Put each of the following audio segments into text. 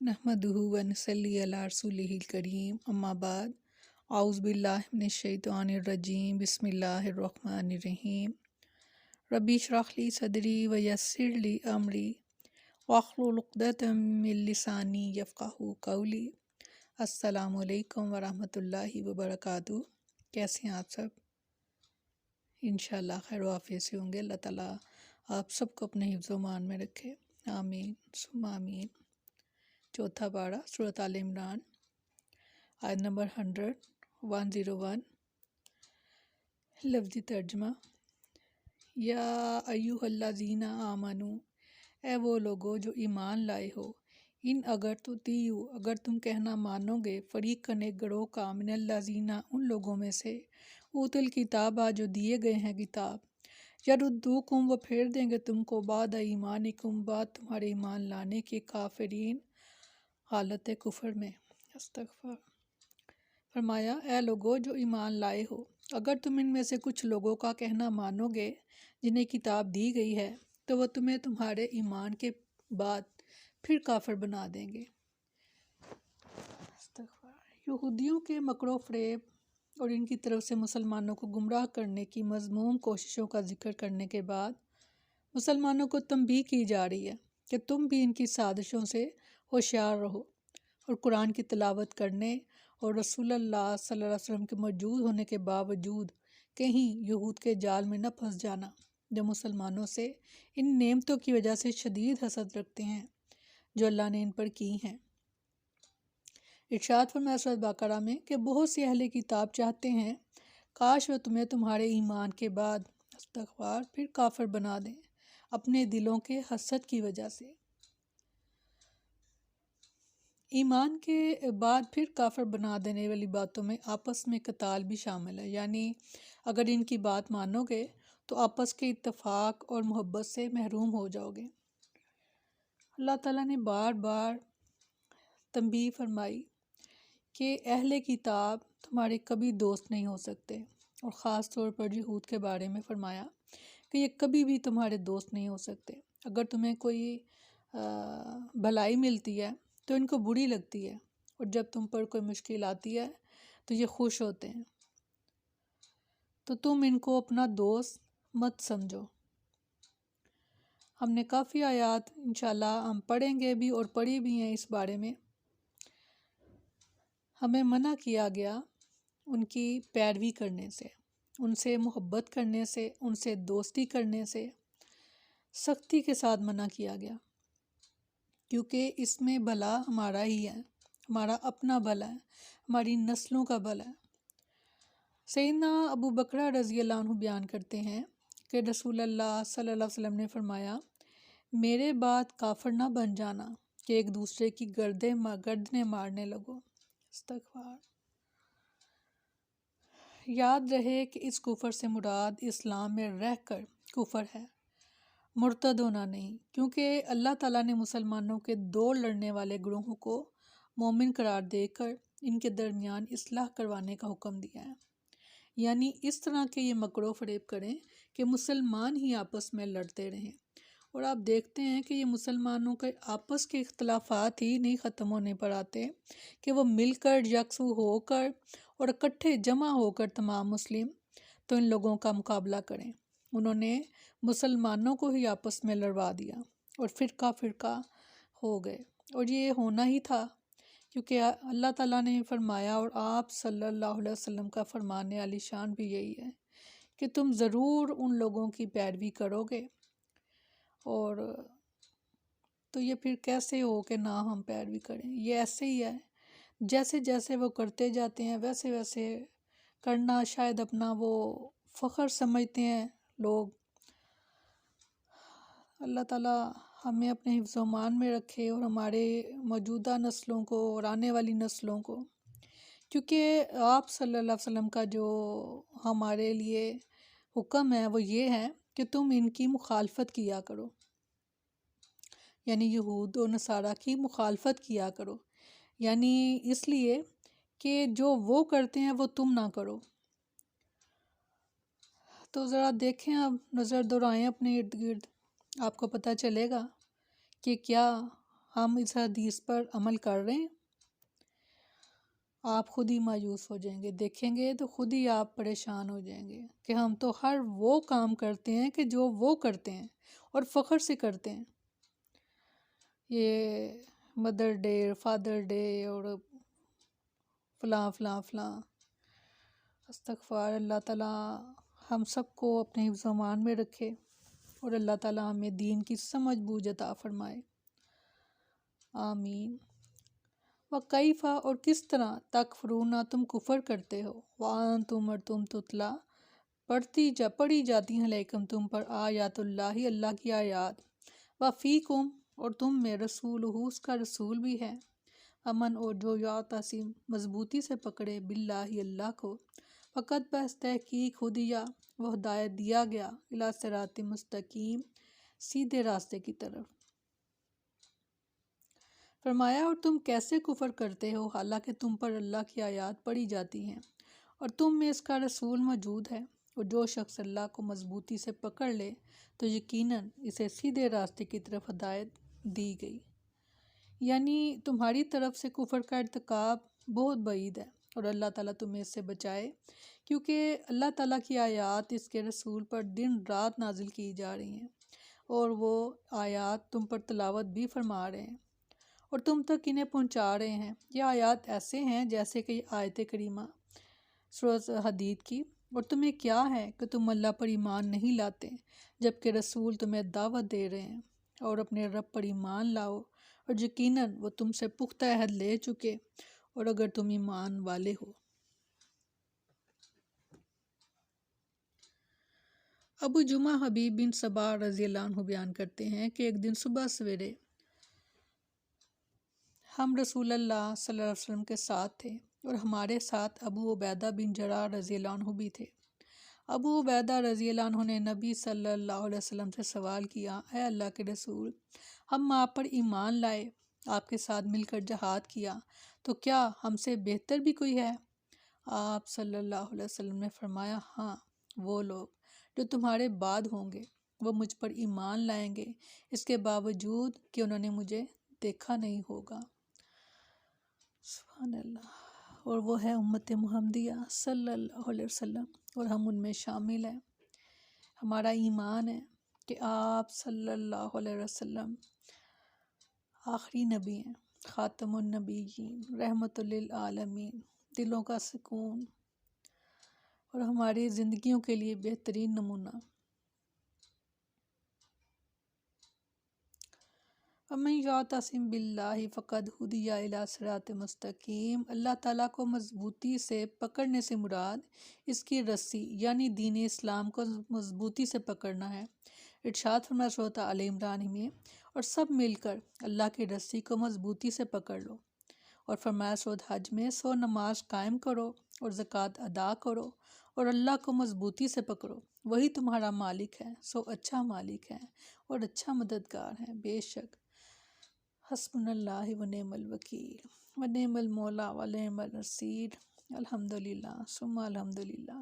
नहमदुहु व नसल्ली अला रसूलिहिल करीम अम्मा बाद औज़ु बिल्लाहि मिनश शैतानिर रजीम बिस्मिल्लाहिर रहमानिर रहीम रब्बी इश्रह ली सदरी व यस्सिर ली अमरी वहलुल उक़दतम मिन लिसानी यफ़क़हू क़ौली। अस्सलामु अलैकुम व रहमतुल्लाहि व बरकातुहू। कैसे हैं आप सब? इंशाअल्लाह खैर वाफ़ियत से होंगे। अल्लाह ताला आप सबको अपने हिफ्ज़ व मान में रखे, आमीन सुम्मा आमीन। चौथा पारा सूरत आल इमरान आयत नंबर 101। लफ्ज़ी तर्जमा या अय्युहल्लज़ीना आमनू, ए वो लोगो जो ईमान लाए हो, इन अगर तुतीयू अगर तुम कहना मानोगे, फ़रीक़न एक गरोह का, मिनल्लज़ीना उन लोगों में से, ऊतुल किताबा जो दिए गए हैं किताब, यरुद्दूकुम वो फेर देंगे तुमको, बाद ईमानिकुम बाद तुम्हारे ईमान लाने के, काफिरीन हालत कुफर में। अस्तग़फ़िर। फरमाया, ए लोगो जो ईमान लाए हो, अगर तुम इनमें से कुछ लोगों का कहना मानोगे जिन्हें किताब दी गई है, तो वह तुम्हें तुम्हारे ईमान के बाद फिर काफिर बना देंगे। यहूदियों के मकरो फ़रेब और इनकी तरफ से मुसलमानों को गुमराह करने की मज़मूम कोशिशों का जिक्र करने के बाद मुसलमानों को तंबीह की जा रही है कि तुम भी इनकी साजिशों से होशियार रहो और कुरान की तिलावत करने और रसूलुल्लाह सल्लल्लाहु अलैहि वसल्लम के मौजूद होने के बावजूद कहीं यहूद के जाल में न फंस जाना, जो मुसलमानों से इन नेमतों की वजह से शदीद हसद रखते हैं जो अल्लाह ने इन पर की हैं। इरशाद फरमाया सूरह बकरा में कि बहुत सी अहले किताब चाहते हैं काश वह तुम्हें तुम्हारे ईमान के बाद इस्तग़फ़ार फिर काफिर बना दें अपने दिलों के हसद की वजह से। ईमान के बाद फिर काफिर बना देने वाली बातों में आपस में कताल भी शामिल है, यानी अगर इनकी बात मानोगे तो आपस के इत्तफाक और मोहब्बत से महरूम हो जाओगे। अल्लाह ताला ने बार बार तंबीह फरमाई कि अहले किताब तुम्हारे कभी दोस्त नहीं हो सकते, और ख़ास तौर पर यहूद के बारे में फरमाया कि ये कभी भी तुम्हारे दोस्त नहीं हो सकते। अगर तुम्हें कोई भलाई मिलती है तो इनको बुरी लगती है, और जब तुम पर कोई मुश्किल आती है तो ये खुश होते हैं, तो तुम इनको अपना दोस्त मत समझो। हमने काफ़ी आयात इंशाल्लाह हम पढ़ेंगे भी और पढ़ी भी हैं इस बारे में। हमें मना किया गया उनकी पैरवी करने से, उनसे मोहब्बत करने से, उनसे दोस्ती करने से सख्ती के साथ मना किया गया, क्योंकि इसमें भला हमारा ही है, हमारा अपना भला है, हमारी नस्लों का भला है। सैयदना अबू बकरा रज़ी अल्लाह अन्हु बयान करते हैं कि रसूलुल्लाह सल्लल्लाहु अलैहि वसल्लम ने फरमाया, मेरे बाद काफिर ना बन जाना कि एक दूसरे की गर्दनें मारने लगो। इस्तग़फ़ार। याद रहे कि इस कुफर से मुराद इस्लाम में रहकर कुफर है, मुर्तद होना नहीं, क्योंकि अल्लाह ताला ने मुसलमानों के दो लड़ने वाले ग्रोहों को मोमिन करार देकर इनके दरमियान इस्लाह करवाने का हुक्म दिया है, यानी इस तरह के ये मकरो फ़रेब करें कि मुसलमान ही आपस में लड़ते रहें। और आप देखते हैं कि ये मुसलमानों के आपस के इख्तलाफात ही नहीं ख़त्म होने पर आते कि वो मिलकर यकसू होकर और इकट्ठे जमा होकर तमाम मुस्लिम तो इन लोगों का मुकाबला करें। उन्होंने मुसलमानों को ही आपस में लड़वा दिया और फ़िरका फ़िरका हो गए, और ये होना ही था, क्योंकि अल्लाह ताला ने फरमाया और आप सल्लल्लाहु अलैहि वसल्लम का फरमान आलीशान भी यही है कि तुम ज़रूर उन लोगों की पैरवी करोगे, और तो ये फिर कैसे हो कि ना हम पैरवी करें। ये ऐसे ही है, जैसे जैसे वो करते जाते हैं वैसे वैसे करना शायद अपना वो फ़ख्र समझते हैं लोग। अल्लाह ताला हमें अपने हिफ्ज़ व मान में रखे और हमारे मौजूदा नस्लों को और आने वाली नस्लों को, क्योंकि आप सल्लल्लाहु अलैहि वसल्लम का जो हमारे लिए हुक्म है वो ये है कि तुम इनकी मुखालफत किया करो, यानी यहूद और नसारा की मुखालफत किया करो, यानी इसलिए कि जो वो करते हैं वो तुम ना करो। तो ज़रा देखें, अब नज़र दौड़ाएं अपने इर्द गिर्द, आपको पता चलेगा कि क्या ہم اس حدیث پر عمل کر رہے ہیں؟ آپ خود ہی مایوس ہو جائیں گے، دیکھیں گے تو خود ہی آپ پریشان ہو جائیں گے کہ ہم تو ہر وہ کام کرتے ہیں کہ جو وہ کرتے ہیں اور فخر سے کرتے ہیں۔ یہ مدر ڈے، فادر ڈے اور فلاں فلاں فلاں، استغفار، اللہ تعالیٰ ہم سب کو اپنے حفظ و امان میں رکھے اور اللہ تعالیٰ ہمیں دین کی سمجھ بوجھ عطا فرمائے، آمین۔ وَکَیْفَ اور کس طرح تکفرون تم کفر کرتے ہو، وَأَنْتُمْ اور تم تتلا پڑھی جاتی ہیں علیکم تم پر آیات اللہ، اللہ کی آیات، وَفِیکُم اور تم میں رسولہ اس کا رسول بھی ہے، امن اور جو یعتصم مضبوطی سے پکڑے باللہ اللہ کو، فقط بس تحقیق ہدیہ وہ ہدایت دیا گیا الی صراط مستقیم سیدھے راستے کی طرف۔ فرمایا اور تم کیسے کفر کرتے ہو حالانکہ تم پر اللہ کی آیات پڑھی جاتی ہیں اور تم میں اس کا رسول موجود ہے، اور جو شخص اللہ کو مضبوطی سے پکڑ لے تو یقیناً اسے سیدھے راستے کی طرف ہدایت دی گئی۔ یعنی تمہاری طرف سے کفر کا ارتکاب بہت بعید ہے اور اللہ تعالیٰ تمہیں اس سے بچائے، کیونکہ اللہ تعالیٰ کی آیات اس کے رسول پر دن رات نازل کی جا رہی ہیں اور وہ آیات تم پر تلاوت بھی فرما رہے ہیں اور تم تک انہیں پہنچا رہے ہیں۔ یہ آیات ایسے ہیں جیسے کہ آیت کریمہ سورۃ حدید کی، اور تمہیں کیا ہے کہ تم اللہ پر ایمان نہیں لاتے جبکہ رسول تمہیں دعوت دے رہے ہیں اور اپنے رب پر ایمان لاؤ، اور یقیناً وہ تم سے پختہ عہد لے چکے اور اگر تم ایمان والے ہو۔ ابو جمعہ حبیب بن صباح رضی اللہ عنہ بیان کرتے ہیں کہ ایک دن صبح سویرے ہم رسول اللہ صلی اللہ علیہ وسلم کے ساتھ تھے اور ہمارے ساتھ ابو عبیدہ بن جراح رضی اللہ عنہ بھی تھے۔ ابو عبیدہ رضی اللہ عنہ نے نبی صلی اللہ علیہ وسلم سے سوال کیا، اے اللہ کے رسول، ہم آپ پر ایمان لائے، آپ کے ساتھ مل کر جہاد کیا، تو کیا ہم سے بہتر بھی کوئی ہے؟ آپ صلی اللہ علیہ وسلم نے فرمایا، ہاں، وہ لوگ جو تمہارے بعد ہوں گے وہ مجھ پر ایمان لائیں گے اس کے باوجود کہ انہوں نے مجھے دیکھا نہیں ہوگا۔ سبحان اللہ، اور وہ ہے امت محمدیہ صلی اللہ علیہ وسلم اور ہم ان میں شامل ہیں۔ ہمارا ایمان ہے کہ آپ صلی اللہ علیہ وسلم آخری نبی ہیں، خاتم النبیین، رحمت للعالمین، دلوں کا سکون اور ہماری زندگیوں کے لیے بہترین نمونہ۔ وَمَن یعتصم بِاللَّہِ فَقَدْ ہُدِیَ إِلیٰ صِرَاطٍ مستقیم، اللہ تعالیٰ کو مضبوطی سے پکڑنے سے مراد اس کی رسی یعنی دین اسلام کو مضبوطی سے پکڑنا ہے۔ ارشاد فرمایا سورۃ آل عمران میں، اور سب مل کر اللہ کی رسی کو مضبوطی سے پکڑ لو، اور فرمایا سورۃ حج میں، سو نماز قائم کرو اور زکوٰۃ ادا کرو اور اللہ کو مضبوطی سے پکڑو، وہی تمہارا مالک ہے، سو اچھا مالک ہے اور اچھا مددگار ہے، بے شک حسبنا اللہ ونعم الوکیل ونعم المولا ونعم النصیر۔ الحمدللہ ثم الحمدللہ۔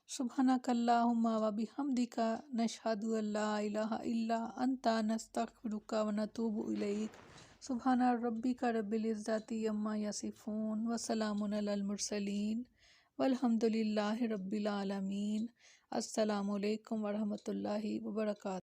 سبحانک اللہم وبحمدک نشہد ان لا الہ الا انت نستغفرک ونتوب الیک۔ سبحان ربک رب العزۃ عما یصفون وسلام علی المرسلین والحمد للہ رب العالمین۔ السلام علیکم ورحمۃ اللہ وبرکاتہ۔